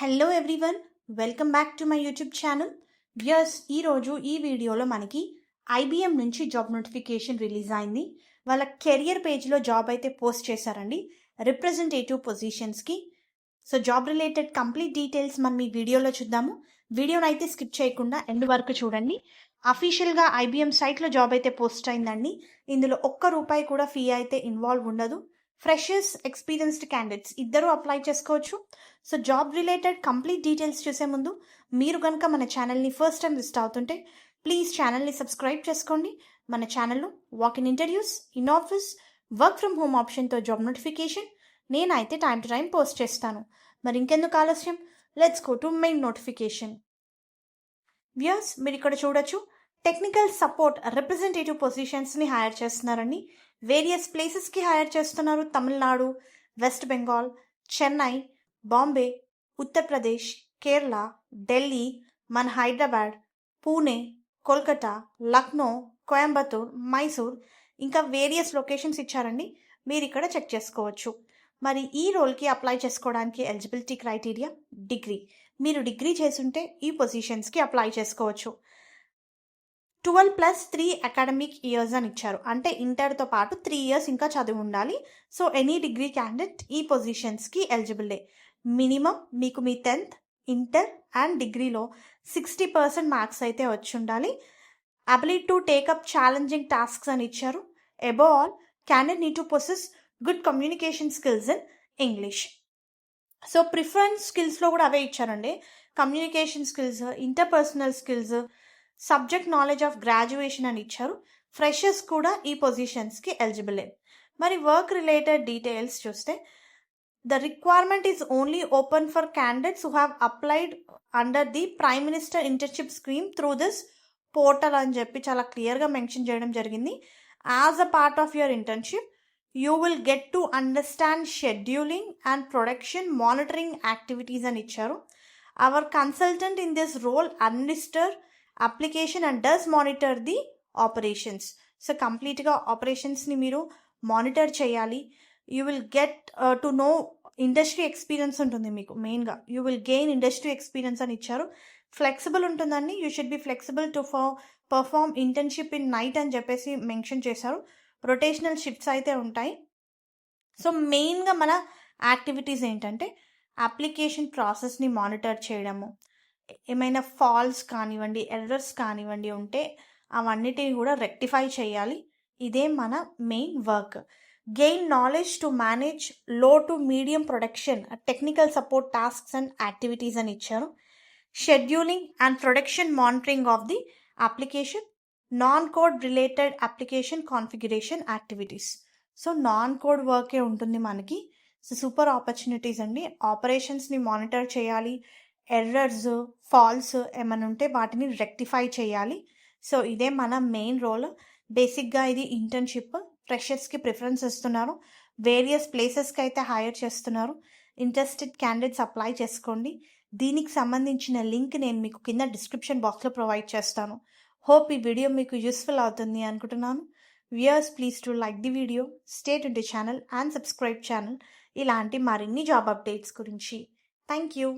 Hello everyone, welcome back to my YouTube channel. Viewers, ఈరోజు ఈ వీడియోలో మనకి ఐబిఎం నుంచి జాబ్ నోటిఫికేషన్ రిలీజ్ అయింది. వాళ్ళ కెరియర్ పేజ్లో జాబ్ అయితే పోస్ట్ చేశారండి, రిప్రజెంటేటివ్ పొజిషన్స్కి. So job related complete details మనం ఈ వీడియోలో చూద్దాము. వీడియోని అయితే స్కిప్ చేయకుండా ఎండ్ వరకు చూడండి. అఫీషియల్గా ఐబిఎం సైట్లో జాబ్ అయితే పోస్ట్ అయిందండి. ఇందులో ₹1 కూడా ఫీ అయితే ఇన్వాల్వ్ ఉండదు. ఫ్రెషర్స్, ఎక్స్పీరియన్స్డ్ క్యాండిడేట్స్ ఇద్దరూ అప్లై చేసుకోవచ్చు. So job related complete details చూసే ముందు మీరు కనుక మన ఛానల్ని ఫస్ట్ టైం విజిట్ అవుతుంటే ప్లీజ్ ఛానల్ని సబ్స్క్రైబ్ చేసుకోండి. మన ఛానల్లో walk in interviews, in office, work from home ఆప్షన్తో జాబ్ నోటిఫికేషన్ నేనైతే టైం టు టైం పోస్ట్ చేస్తాను. మరి ఇంకెందుకు ఆలస్యం, let's go to main notification. Viewers, మీరు ఇక్కడ చూడొచ్చు, టెక్నికల్ సపోర్ట్ రిప్రజెంటేటివ్ పొజిషన్స్ని హైర్ చేస్తున్నారండి. వేరియస్ ప్లేసెస్కి హైర్ చేస్తున్నారు. తమిళనాడు, వెస్ట్ బెంగాల్, చెన్నై, బాంబే, ఉత్తరప్రదేశ్, కేరళ, ఢిల్లీ, మన హైదరాబాద్, పూణే, కోల్కతా, లక్నో, కోయంబత్తూర్, మైసూర్, ఇంకా వేరియస్ లొకేషన్స్ ఇచ్చారండి. మీరు ఇక్కడ చెక్ చేసుకోవచ్చు. మరి ఈ రోల్కి అప్లై చేసుకోవడానికి ఎలిజిబిలిటీ క్రైటీరియా డిగ్రీ. మీరు డిగ్రీ చేసుంటే ఈ పొజిషన్స్కి అప్లై చేసుకోవచ్చు. 12+3 అకాడమిక్ ఇయర్స్ అని ఇచ్చారు. అంటే ఇంటర్తో పాటు 3 ఇయర్స్ ఇంకా చదివి ఉండాలి. సో ఎనీ డిగ్రీ క్యాండిడేట్ ఈ పొజిషన్స్కి ఎలిజిబులే. మినిమం మీకు మీ 10th, ఇంటర్ అండ్ డిగ్రీలో 60% మార్క్స్ అయితే వచ్చి ఉండాలి. Ability to take up challenging tasks అని ఇచ్చారు. Above all, candidate need to possess good communication skills in English. So preference స్కిల్స్లో కూడా అవే ఇచ్చారండి. Communication skills, interpersonal skills, subject knowledge of graduation అని ఇచ్చారు. ఫ్రెషర్స్ కూడా ఈ పొజిషన్స్కి ఎలిజిబులే. మరి వర్క్ రిలేటెడ్ డీటెయిల్స్ చూస్తే, the requirement is only open for candidates who have applied under the prime minister internship scheme through this portal అని చెప్పి చాలా క్లియర్గా మెన్షన్ చేయడం జరిగింది. As a part of your internship you will get to understand scheduling and production monitoring activities అని ఇచ్చారు. Our consultant in this role administer application and does monitor the operations. So కంప్లీట్గా ఆపరేషన్స్ని మీరు మానిటర్ చేయాలి. You will get to know industry experience ఉంటుంది మీకు. మెయిన్గా you will gain industry experience అని ఇచ్చారు. ఫ్లెక్సిబుల్ ఉంటుందండి. You should be flexible to perform internship in night అని చెప్పేసి మెన్షన్ చేశారు. రొటేషనల్ షిఫ్ట్స్ అయితే ఉంటాయి. సో మెయిన్గా మన యాక్టివిటీస్ ఏంటంటే అప్లికేషన్ ప్రాసెస్ని మానిటర్ చేయడము, ఏమైనా ఫాల్స్ కానివ్వండి, ఎర్రర్స్ కానివ్వండి ఉంటే అవన్నిటిని కూడా రెక్టిఫై చేయాలి. ఇదే మన main work. Gain knowledge to manage low to medium production technical support tasks and activities అని ఇచ్చారు. Scheduling and production monitoring of the application, non code related application configuration activities. So non code వర్కే ఉంటుంది మనకి. So super opportunities అండి. ఆపరేషన్స్ని monitor చేయాలి, errors, faults ఏమైనా ఉంటే వాటిని రెక్టిఫై చేయాలి. సో ఇదే మన మెయిన్ రోల్. బేసిక్గా ఇది ఇంటర్న్షిప్. ఫ్రెషర్స్కి ప్రిఫరెన్స్ ఇస్తున్నారు. వేరియస్ ప్లేసెస్కి అయితే హైర్ చేస్తున్నారు. ఇంట్రెస్టెడ్ క్యాండిడేట్స్ అప్లై చేసుకోండి. దీనికి సంబంధించిన లింక్ నేను మీకు కింద డిస్క్రిప్షన్ బాక్స్లో ప్రొవైడ్ చేస్తాను. హోప్ ఈ వీడియో మీకు యూస్ఫుల్ అవుతుంది అనుకుంటున్నాను. Viewers, please to like the video, stay to the channel and subscribe channel ఇలాంటి మరిన్ని జాబ్ అప్డేట్స్ గురించి. Thank you.